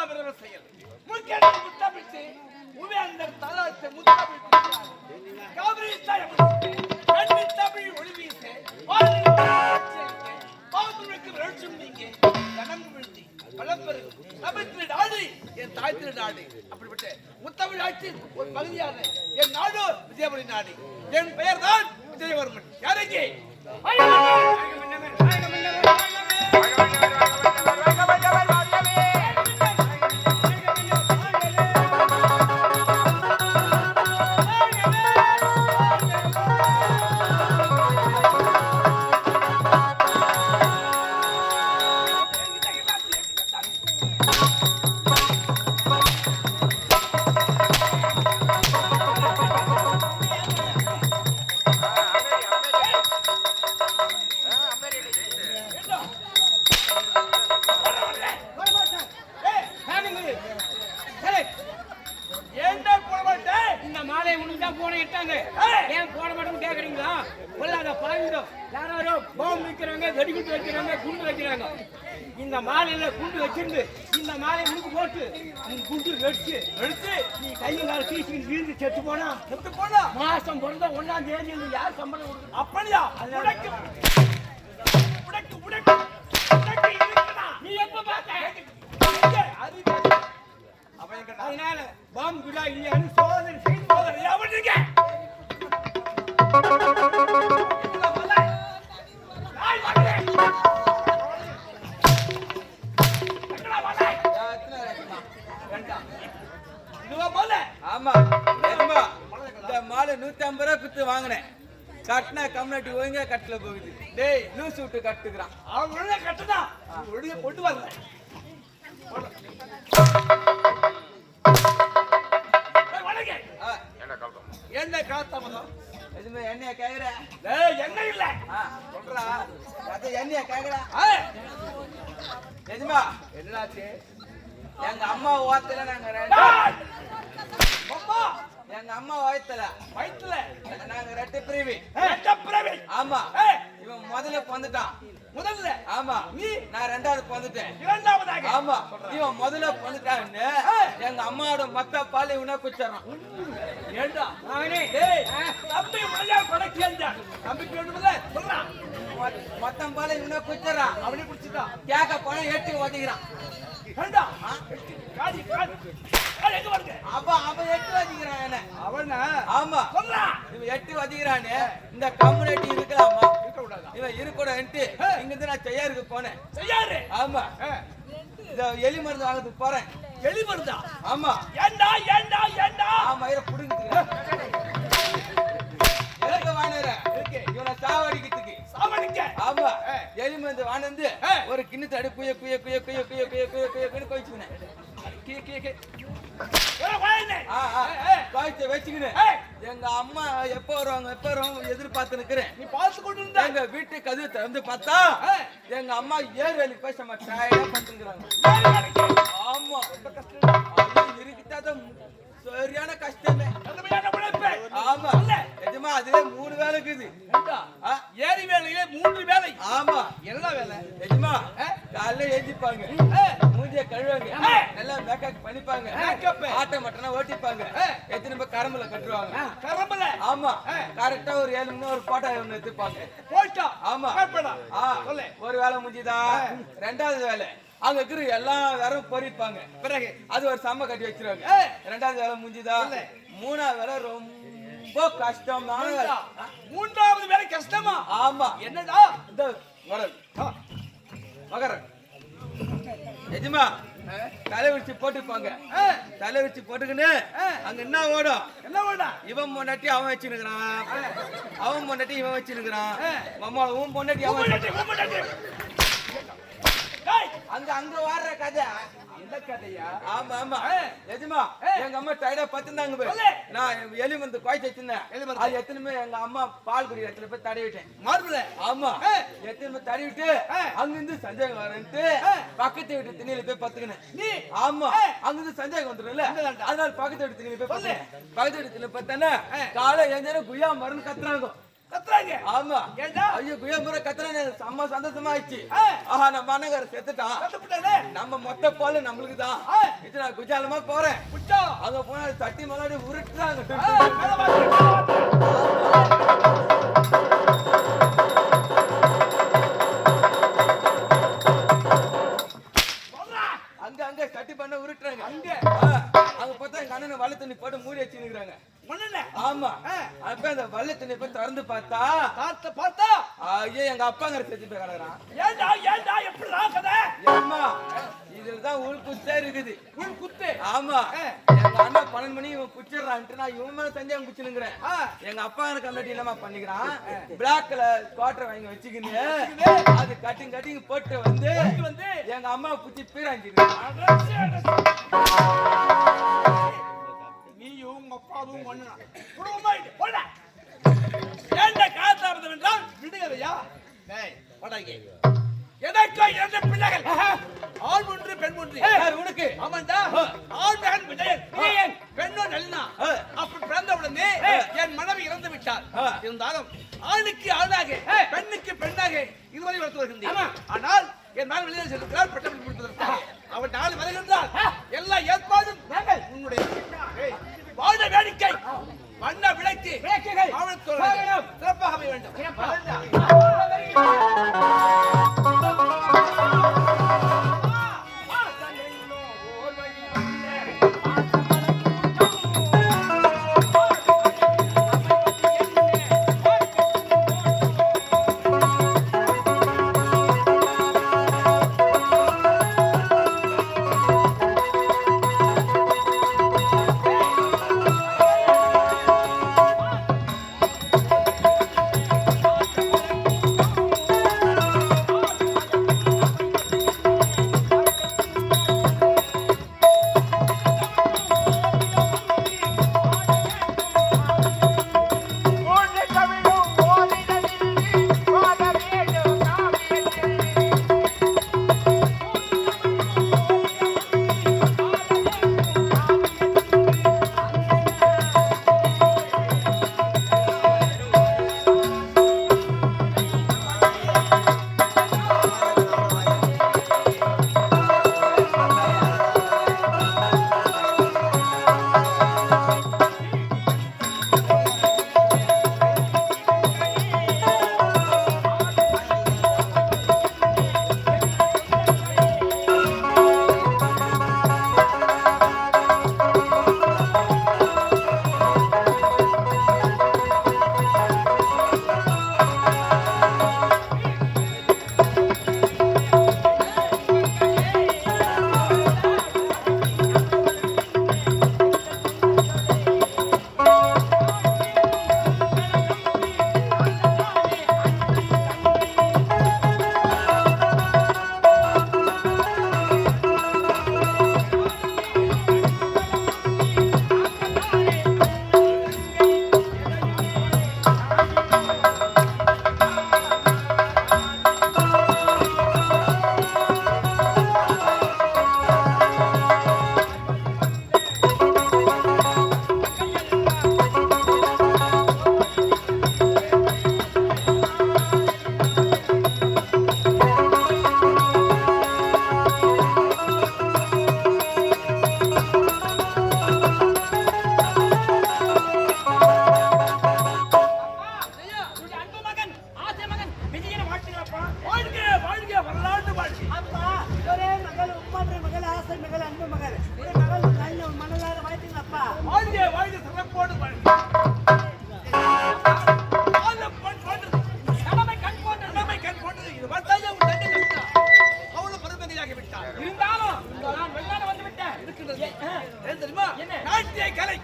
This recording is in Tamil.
மாபெரும் செயல். முக்கேடு முத்தமிட்டு உவேந்தர் தலாத்தை முத்தமிட்டு காவிரி தாயம் கண்ணி தமிழ் ஒளி வீச பாவத்துக்கு வெளிச்சம் நீங்க கணம் விழுத்தி பலப்பெரு தமிழ் நாடு என் தாய் திரு நாடு. அப்படிப்பட்ட முத்தமிழ் ஆட்சி ஒரு பகுதியான என் நாடு விஜயபுரி நாடு. என் பெயர் தான் விஜயவர்மன். யாருக்கு இந்த மாலையில குண்டு வச்சிருந்து இந்த மாலையை முழுக்க போட்டு குண்டு வெடிச்சு நீ கையும் கால சீசிக்கிட்டு வீழ்ந்து செத்து போனா மாசம் பிறந்த 1ஆம் தேதி யார் சம்பளம் கொடுக்குது? அப்படியா? நீ எப்ப பார்த்த? அதனால பாம்பு குடா இல்லையான்னு சோதனை செய்து சோதனை அவனுங்க ஆமா இந்த மாலை 150 ரூபாய் குத்து வாங்கினேன். கட்டின கம்யூனிட்டி ஒழுங்கா கட்டல போகுது. டேய் லூஸ் விட்டு கட்டுக்கிறான். அவன் ஒழுங்கா கட்டுதா ஒழுங்கா கொண்டு வரல. என்ன காத்தாமதம் எதுமே எண்ணெய கேக்குற? என்ன இல்ல சொல்றா அது எண்ணெய கேக்குற? எதுமா என்னாச்சு? எங்க அம்மா ஓத்தல நாங்க எங்க அம்மா வயித்துல நாங்க ரெட்ட பிரிவி. ஆமா இவன் முதல்ல பொந்துட்டான். முதல்ல ஆமா நீ நான் ரெண்டாவது பொந்துட்டேன். இரண்டாவதாக ஆமா இவன் முதல்ல பொந்துட்டான்னு எங்க அம்மாவோட மொத்த பால் இவனை குடிச்சான். ஏண்டா தம்பி உடையா படைக்கேண்டா தம்பிக்கு வேண்டும்ல சொல்றான். மொத்தம் பால் இவனை குடிச்சான். அவனே குடிச்சிட்டான். கேக்க பணம் ஏற்றி ஒதுக்கிறான். ஏண்டா காடி காடி எங்க வருது? அவன் எட்டு வதிக்கிறான் என்ன? அவனா? ஆமா சொல்றா. இவன் எட்டு வதிக்கிறானே இந்த கம்யூனிட்டி இருக்கலாமா? இருக்க கூடாதா? இவன் இருக்கக்கூடாதுன்ட்டு இங்க இருந்து நான் செய்யாருக்கு போனேன். செய்யாரு? ஆமா இந்த எலி மருந்து வாங்கறதுக்கு போறேன். எலி மருந்தா? ஆமா. ஏண்டா ஏண்டா ஏண்டா? ஆமா இத புடுங்குது. எதுக்கு வாங்குற? இவனை சாவடிக்கிறதுக்கு. சாவடிக்க? ஆமா எலி மருந்து வாங்கந்து ஒரு கிண்ணத்து அடி குய குய குய குய குய குய குய குய குய கோயிச்சுனே. கீ கீ கீ வச்சுக்கினு எங்க அம்மா எப்ப வருவாங்க எதிர்பார்த்து நிக்கிறேன். நீ பார்த்து கொண்டு இருந்தா எங்க வீட்டு கதவு திறந்து பார்த்தா எங்க அம்மா ஏர் வேலைக்கு போய் சம டயர்டா பண்ணிருக்காங்க. ஆமா இருக்குதான் சரியான கஷ்டமே. ஆமா எஜமா அதுல 3 வேலை இருக்குது. ஏரி வேலையில 3 வேலை. ஆமா என்ன வேலை? எஜமா காலைல ஏஞ்சிப்பாங்க, மூஞ்சிய கழுவாங்க, நல்லா மேக்கப் பண்ணிப்பாங்க, ஆட்டோ மட்டனா ஓட்டிப்பாங்க, எத்தனை பேர் கரம்புல கட்டுவாங்க. கரம்புல? ஆமா கரெக்டா ஒரு 7 மணி ஒரு போட்டோ ஒண்ணு எடுத்துப்பாங்க. போட்டோ? ஆமா ஒரு வேலை முடிஞ்சுதா. ரெண்டாவது வேலை அங்க இருக்கிற எல்லா வேலையும் பொறிப்பாங்க. பிறகு அது ஒரு சம்ம கட்டி வச்சிருவாங்க. ரெண்டாவது வேலை முடிஞ்சுதா. மூணாவது வேலை ரொம்ப கஷ்டமான வேலை. மூன்றாவது வேலை கஷ்டமா? ஆமா என்னடா? இந்த மகர எஜமா தலை வச்சு போட்டுப்பாங்க. தலை வச்சு போட்டுக்கின்னு அங்க என்ன ஓடும்? என்ன ஓடும்? இவன் பொண்டாட்டி அவன் வச்சுருக்கிறான், அவன் பொண்டாட்டி இவன் வச்சுருக்கிறான், அம்மா உன் பொண்டாட்டி அவன் அங்க அங்க வாடுற கதை. அந்த கதையா? ஆமா ஆமா எஜமா எங்க அம்மா டயர்டா பத்துந்தாங்க. நான் எலி மருந்து குவாய்ச்சி வச்சிருந்தேன். அது எத்தனை எங்க அம்மா பால் குடி இடத்துல போய் தடவிட்டேன். மார்புல? ஆமா எத்தனை தடவிட்டு அங்கிருந்து சந்தேகம் வரன்ட்டு பக்கத்து வீட்டு திண்ணில போய் பத்துக்கினேன். நீ? ஆமா அங்கிருந்து சந்தேகம் வந்துடும்ல, அதனால பக்கத்து வீட்டு திண்ணில போய் பத்துனேன். பக்கத்து வீட்டு திண்ணில பார்த்தானே காலை எஞ்சாலும் குய்யா மருந்து கத்துறாங்க. ஆமா ஐயோ குயம்புற கத்துறானே. செம்ம சந்தோஷமா ஆயிடுச்சு. ஆஹா நம்ம அண்ணங்கார செத்துட்டான். நம்ம மொத்த பால் நம்மளுக்கு தான். இது நான் குஜாலமா போறேன். அங்க போனா தட்டி மலாடி உருட்டுறாங்க. அங்க கட்டி பண்ண உருட்டுறாங்க. அங்க பார்த்தா எங்க அண்ணனை வலை தண்ணி போட்டு மூடி வச்சுக்கிறாங்க. ஆமா. அப்ப அந்த வலை தண்ணி போய் திறந்து பார்த்தா ஐயோ எங்க அப்பாங்கிற செத்து போய் கிடக்குறான். இதுலதான் உள் குத்தே இருக்குது. உள் குத்து. ஆமா. எங்க அண்ணா 12 மணி இவன் குச்சிடுறான்ட்டு நான் இவன் மேல செஞ்சு அவன் குச்சினுங்கிறேன். எங்க அப்பா எனக்கு கம்மிட்டி என்னமா பண்ணிக்கிறான், பிளாக்ல குவார்டர் வாங்கி வச்சுக்கின்னு அது கட்டிங் போட்டு வந்து எங்க அம்மா குச்சி பீராஞ்சிருக்கான். நீயும் உங்க அப்பாவும் ஒண்ணா குடும்பமாயிட்டு போட ஏண்ட காத்தாபதம் என்றால் விடுகதையா? டேய் போடாங்க. எதற்கோ இரண்டு பிள்ளைகள், ஆண் ஒன்று பெண் ஒன்று. உனக்கு ஆமாண்டா, ஆண் மகன் விஜயன், பெண்ணோ நளினா. அப்படி பிறந்த உடனே என் மனைவி இறந்து விட்டார். இருந்தாலும் ஆணுக்கு ஆணாக பெண்ணுக்கு பெண்ணாக இதுவரை வளர்த்து வருகின்றேன். ஆனால் என் மகன் வெளியே செல்கிறார் பட்டப்படி முடிப்பதற்காக. அவன் நாள் வருகின்றார். எல்லா ஏற்பாடும் உன்னுடைய வாழ வேடிக்கை வண்ண விளக்கு சிறப்பாக அமைய வேண்டும். நாட்டிய கலை